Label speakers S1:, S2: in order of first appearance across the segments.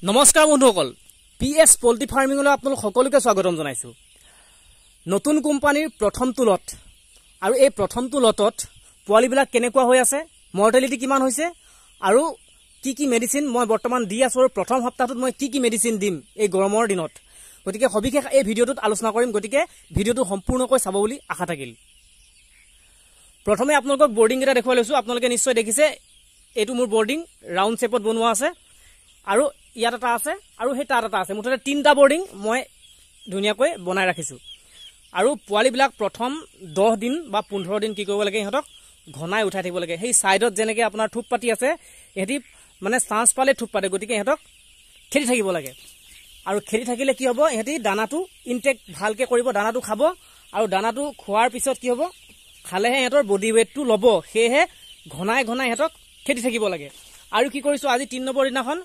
S1: নমস্কাৰ বন্ধুসকল PS poultry ফাৰ্মিংলৈ আপোনালোক সকলোকে স্বাগতম জনাইছো নতুন কোম্পানীৰ প্ৰথমটো লট আৰু এই প্ৰথমটো লটত পোৱালিবিলাক কেনেকুৱা হৈ আছে মৰ্টেলিটি কিমান হৈছে আৰু কি মেডিচিন মই বৰ্তমান দি আছো প্ৰথম সপ্তাহটোত মই কি মেডিচিন দিম এই গৰমৰ দিনত গতিকে সবিশেষ এই ভিডিঅ'টোত আলোচনা কৰিম গতিকে ভিডিঅ'টো সম্পূৰ্ণকৈ চাব বুলি আশা থাকিল প্ৰথমে আপোনালোকক বৰ্ডিং এটা দেখুৱাই লৈছো আপোনালোকে নিশ্চয় দেখিছে এটো মোৰ বৰ্ডিং ৰাউন্ড শেপত বনোৱা আছে আৰু ইয়াত এটা আছে আৰু হে তাত এটা আছে মুঠতে তিনটা বৰ্ডিং মই ধুনিয়াকৈ বনাই ৰাখিছো আৰু পোৱালিবিলাক প্ৰথম 10 দিন বা 15 দিন কি কৰিব লাগে ইহঁতক ঘনাই উঠাই থাকিব লাগে সেই সাইডত যেনেকৈ আপোনাৰ থুপ পাতি আছে এটি মানে চান্স পালে থুপ পাতে গতিকে ইহঁতক খেলি থাকিব লাগে আৰু খেলি থাকিলে কি হ'ব ইহঁতি দানাটো ইনটেক ভালকে কৰিব দানাটো খাব আৰু দানাটো খোৱাৰ পিছত কি হ'ব খালেহে ইহঁতৰ বডি ওয়েটটো ল'ব সেহে ঘনাই ইহঁতক খেলি থাকিব লাগে আৰু কি কৰিছো আজি 3 নম্বৰ দিনাখন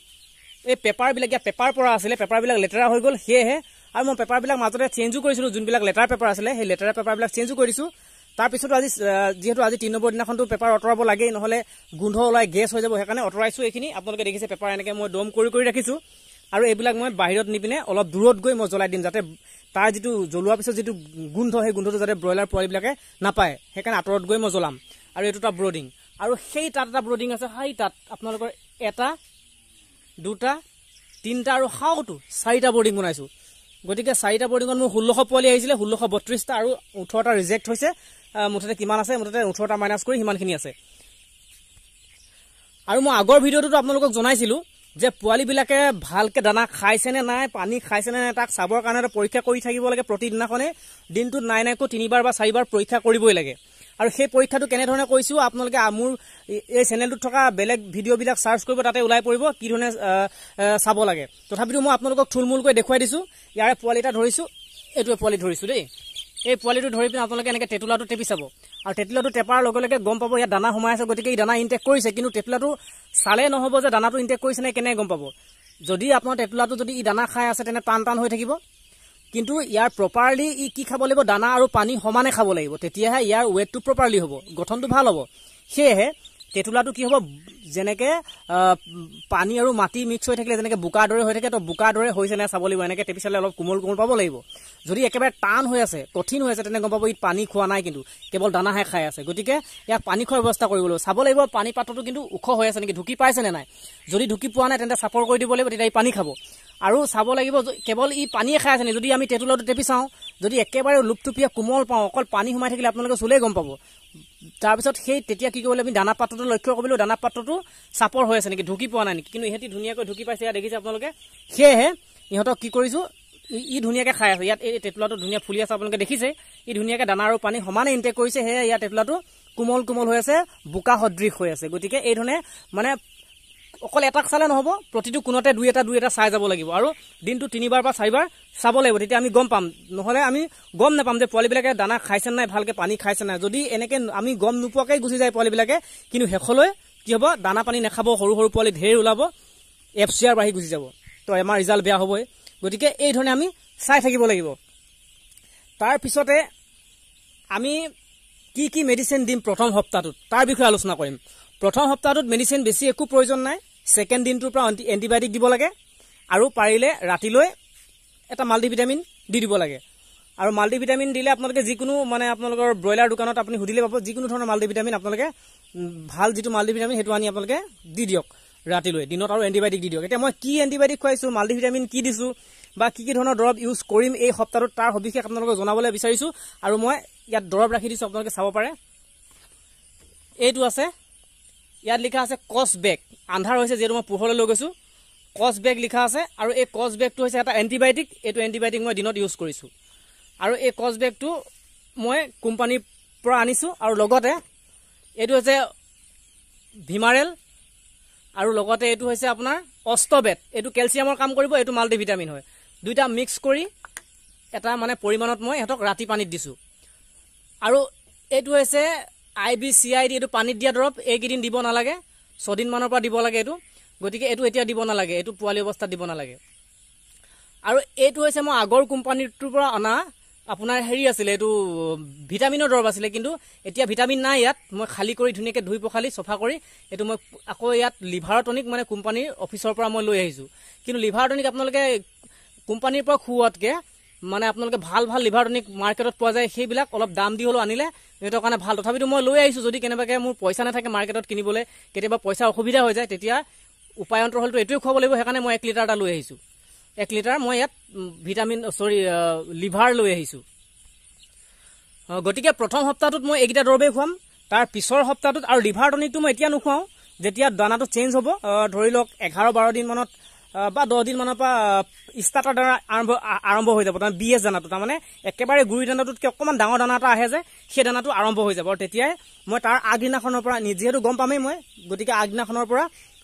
S1: এই পেপাৰ বিলাক পেপাৰ পৰা আছিলে পেপাৰ বিলাক লেটেৰা হৈ গ'ল সেহে আৰু মই পেপাৰ বিলাক মাজতে চেঞ্জও কৰিছিলো যোনবিলাক লেটাৰ পেপাৰ আছিলে সেই লেটাৰ পেপাৰ বিলাক চেঞ্জও কৰিছো তাৰ পিছত আজি যেহেতু আজি 3 নম্বৰ দিনাখনটো পেপাৰ অতৰাব লাগে নহলে গোন্ধ ওলাই গেছ হৈ যাব হেকাৰণে অতৰাইছো এইখিনি আপোনালোকে দেখিছে পেপাৰ এনেকে মই দম কৰি ৰাখিছো আৰু এইবিলাক মই বাহিৰত নিপিনে অলপ দূৰত গৈ মই জ্বলাই দিম যাতে তাৰ যেটো জ্বলোৱাৰ পিছত যেটো গোন্ধ সেই গোন্ধটো যাতে ব্ৰইলাৰ পোৱালিবিলাকে নাপায় হেকাৰণে আতৰত গৈ মই জ্বলাম আৰু এটোটা ব্ৰডিং আৰু সেই তাত এটা ব্ৰডিং আছে হাই তাত আপোনালোকৰ এটা দুটা তিনটা আৰু হাউটো চাৰিটা বৰ্ডিং বনাইছো গতিকে চাৰিটা বৰ্ডিঙত মোৰ 1600 পোৱালি আহিছিলে 1632টা আৰু 18টা ৰিজেক্ট হৈছে মুঠতে কিমান আছে মুঠতে 18টা মাইনাস কৰি হিমানখিনি আছে আৰু মই আগৰ ভিডিঅ'টোত আপোনালোকক জনাইছিলো যে পোৱালিবিলাকে ভালকে দানা খাইছে নে নাই পানী খাইছে নে নাই তাক চাবৰ কাৰণে পৰীক্ষা কৰি থাকিব লাগে প্ৰতিদিনাখনে দিনটোত নাইনাইকো 3বাৰ বা 4বাৰ পৰীক্ষা কৰিবই লাগে আৰু সেই পৰীক্ষাটো কেনে ধৰণে কৈছো আপোনালোকে মোৰ এই চেনেলটোত থকা বেলেগ ভিডিঅ'বিলাক সাৰ্চ কৰিব তাতে ওলাই পৰিব কি ধৰণে চাব লাগে তথাপিও মই আপোনালোকক থুলমুলকৈ দেখুৱাই দিছো ইয়াৰে পোৱালিটা ধৰিছো এটোৱে পোৱালি ধৰিছো দেই এই পোৱালিটো ধৰি পিনে আপোনালোকে এনেকে টেটুলাটো টেপি চাব আৰু টেটুলাটো টেপাৰ লগে গম পাব ইয়াত দানা সোমাই আছে গতিকে এই দানা ইনটেক কৰিছে কিন্তু টেটুলাটো চালে নহব যে দানাটো ইনটেক কৰিছে নে কেনে গম পাব যদি আপোনাৰ টেটুলাটো যদি ই দানা খাই আছে তেনে টান হৈ থাকিব কিন্তু ইয়াৰ প্ৰপাৰলি ই কি খাব লাগিব দানা আৰু পানী সমানে খাব লাগিব তেতিয়াহে ইয়াৰ ওয়েটটো প্ৰপাৰলি হ'ব গঠনটো ভাল হ'ব সেয়ে টেটুলাটো কি হ'ব যেনেকে পানী আৰু মাটি মিক্স হৈ থাকিলে যেনেকে বুকা দৰে হৈ থাকে তো বুকা দৰে হৈছে না চাব লাগিব এনেকে টেপিছালে অলপ কোমল পাব লাগিব যদি একেবাৰে টান হৈ আছে কঠিন হৈ আছে তেনে গম পাব ই পানী খোৱা নাই কিন্তু কেৱল দানাহে খাই আছে গতিকে ইয়াক পানী খোৱাৰ ব্যৱস্থা কৰিব লাগিব চাব লাগিব পানী পাত্ৰটো কিন্তু উখ হৈ আছে নেকি ঢুকি পাইছে নে নাই যদি ঢুকি পোৱা নাই তেন্তে চাপৰ কৰি দিব লাগিব তেতিয়া ই পানী খাব আৰু চাব লাগিব কেৱল ই পানীয়ে খাই আছে নে যদি আমি টেটুলাটো টেপি চাওঁ যদি একেবাৰে লুপটুপিয়া কোমল পাওঁ অকল পানী সোমাই থাকিলে আপোনালোকে চুলেই গম পাব তাৰপিছত সেই তেতিয়া কি কৰিব আমি দানা পাত্ৰটো লক্ষ্য কৰিলো দানা পাত্ৰটো চাপৰ হৈ আছে নেকি ঢুকি পোৱা নাই নেকি কিন্তু ইহঁতি ধুনীয়াকৈ ঢুকি পাইছে ইয়াত দেখিছে আপোনালোকে সেয়েহে ইহঁতক কি কৰিছো ই ধুনীয়াকৈ খাই আছে ইয়াত এই টেটুলাটো ধুনীয়া ফুলি আছে আপোনালোকে দেখিছে ই ধুনীয়াকৈ দানা আৰু পানী সমানে ইনটেক কৰিছে সেয়ে ইয়াত টেটুলাটো কোমল হৈ আছে বোকা সদৃশ হৈ আছে গতিকে এই ধৰণে মানে অকল এটাক চালে নহব প্ৰতিটো কোণতে দুই এটা চাই যাব লাগিব আৰু দিনটো 3বাৰ বা 4বাৰ চাব লাগিব তেতিয়া আমি গম পাম নহলে আমি গম নাপাম যে পোৱালিবিলাকে দানা খাইছে নাই ভালকে পানী খাইছে নাই যদি এনেকে আমি গম নোপোৱাকৈ গুচি যায় পোৱালিবিলাকে কিন্তু হেখলৈ কি হ'ব দানা পানী নাখাব সৰু পোৱালি ঢেৰ ওলাব এফচিআৰ বাঢ়ি গুচি যাব তো আমাৰ ৰিজাল্ট বেয়া হ'বই গতিকে এই ধৰণে আমি চাই থাকিব লাগিব তাৰ পিছতে আমি কি মেডিচিন দিম প্ৰথম সপ্তাহটোত তাৰ বিষয়ে আলোচনা কৰিম প্ৰথম সপ্তাহটোত মেডিচিন বেছি একো প্ৰয়োজন নাই সেকেন্ড দিনটোৰ পৰা এন্টিবায়োটিক দিব লাগে আৰু পাৰিলে ৰাতিলৈ এটা মাল্টিভিটামিন দি দিব লাগে আৰু মাল্টিভিটামিন দিলে আপোনালোকে যিকোনো মানে আপোনালোকৰ ব্ৰইলাৰ দোকানত আপুনি হুদিলে পাব যিকোনো ধৰণৰ মাল্টিভিটামিন আপোনালোকে ভাল যেটো মাল্টিভিটামিন হেতু আনি আপোনালোকে দি দিয়ক ৰাতিলৈ দিনত আৰু এন্টিবায়োটিক দি দিয়ক এতিয়া মই কি এন্টিবায়োটিক খুৱাইছো মাল্টিভিটামিন কি দিছো বা কি ধৰণৰ দৰব ইউজ কৰিম এই সপ্তাহটোত তাৰ সবিশেষ আপোনালোকক জনাবলৈ বিচাৰিছো আৰু মই ইয়াত দৰব ৰাখি দিছো আপোনালোকে চাব পাৰে এইটো আছে ইয়াত লিখা আছে কস বেক আন্ধাৰ হৈছে যেটো মই পোহৰলৈ লৈ গৈছো কস বেক লিখা আছে আৰু এই কস বেকটো হৈছে এটা এন্টিবায়োটিক এটো এন্টিবায়োটিক মই দিনত ইউজ কৰিছো আৰু এই কস বেকটো মই কোম্পানীৰ পৰা আনিছো আৰু লগতে এইটো হৈছে ভিমাৰেল আৰু লগতে এইটো হৈছে আপোনাৰ অষ্টবেট এইটো ক্যালসিয়ামৰ কাম কৰিব এইটো মাল্টিভিটামিন হয় দুইটা মিক্স কৰি এটা মানে পৰিমাণত মই হেতক ৰাতি পানীত দিছো আৰু এইটো হৈছে IBCID এইটো পানীত দিয়া দৰব এইকেইদিন দিব নালাগে 6 দিন মানৰ পৰা দিব লাগে এইটো গতিকে এইটো এতিয়া দিব নালাগে এইটো পোৱালি অৱস্থাত দিব নালাগে আৰু এইটো হৈছে মই আগৰ কোম্পানীটোৰ পৰা অনা আপোনাৰ হেৰি আছিল এটো ভিটামিনৰ দৰব আছিল কিন্তু এতিয়া ভিটামিন নাই ইয়াত মই খালি কৰি ধুনিয়াকে ধুই পখালি সফা কৰি এটো মই আকৌ ইয়াত লিভাৰ টনিক মানে কোম্পানীৰ অফিচৰ পৰা মই লৈ আহিছো কিন্তু লিভাৰ টনিক আপোনালোকে কোম্পানীৰ পৰা খুওৱাতকৈ মানে আপোনালোকে ভাল ভাল লিভাৰ টনিক মাৰ্কেটত পোৱা যায়, সেইবিলাক অলপ দাম দি হ'লেও আনিলে সিহঁতৰ কাৰণে ভাল। তথাপিতো মই লৈ আহিছোঁ, যদি কেনেবাকৈ মোৰ পইচা নাথাকে মাৰ্কেটত কিনিবলৈ, কেতিয়াবা পইচাৰ অসুবিধা হৈ যায়, তেতিয়া উপায়ন্তৰ হ'লতো এইটোৱে খুৱাব লাগিব। সেইকাৰণে মই 1 লিটাৰ এটা লৈ আহিছোঁ। 1 লিটাৰ মই ইয়াত লিভাৰ লৈ আহিছোঁ। গতিকে প্ৰথম সপ্তাহটোত মই এইকেইটা দৰৱেই খুৱাম। তাৰ পিছৰ সপ্তাহটোত আৰু লিভাৰ টনিকটো মই এতিয়া নোখুৱাওঁ, যেতিয়া দানাটো চেঞ্জ হ'ব, ধৰি লওক 11-12 দিনমানত বা 10 দিনমানৰ পৰা ষ্টাৰ্টাৰ দানা আৰম্ভ হৈ যাব। তাৰমানে BS দানাটো, তাৰমানে একেবাৰে গুৰি দানাটোতকৈ অকণমান ডাঙৰ দানা এটা আহে যে, সেই দানাটো আৰম্ভ হৈ যাব। আৰু তেতিয়াই মই তাৰ আগদিনাখনৰ পৰা যিহেতু গম পামেই মই, গতিকে আগদিনাখনৰ পৰা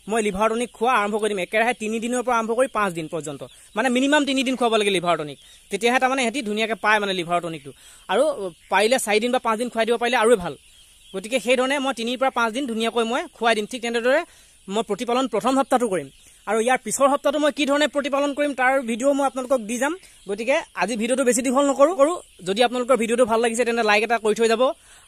S1: মই লিভাৰ টনিক খোৱা আৰম্ভ কৰি দিম। একেৰাহে 3 দিনৰ পৰা আৰম্ভ কৰি 5 দিন পৰ্যন্ত, মানে মিনিমাম 3 দিন খুৱাব লাগে লিভাৰ টনিক। তেতিয়াহে তাৰমানে সিহঁতি ধুনীয়াকৈ পায় মানে লিভাৰ টনিকটো। আৰু পাৰিলে 4 দিন বা 5 দিন খুৱাই দিব পাৰিলে আৰুৱে ভাল। গতিকে সেইধৰণে মই 3 পৰা 5 দিন ধুনীয়াকৈ মই খুৱাই দিম। ঠিক তেনেদৰে মই প্ৰতিপালন প্ৰথম সপ্তাহটো কৰিম। আৰু ইয়াৰ পিছৰ সপ্তাহটো মই কি ধৰণে প্ৰতিপালন কৰিম তাৰ ভিডিঅ' মই আপোনালোকক দি যাম। গতিকে আজি ভিডিঅ'টো বেছি দীঘল নকৰোঁ। যদি আপোনালোকৰ ভিডিঅ'টো ভাল লাগিছে তেন্তে লাইক এটা কৰি থৈ যাব।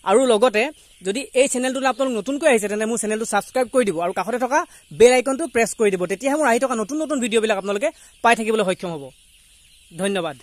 S1: আৰু লগতে যদি এই চেনেলটোলৈ আপোনালোক নতুনকৈ আহিছে তেন্তে মোৰ চেনেলটো ছাবস্ক্ৰাইব কৰি দিব আৰু কাষতে থকা বেল আইকনটো প্ৰেছ কৰি দিব। তেতিয়াহে মোৰ আহি থকা নতুন নতুন ভিডিঅ'বিলাক আপোনালোকে পাই থাকিবলৈ সক্ষম হ'ব। ধন্যবাদ।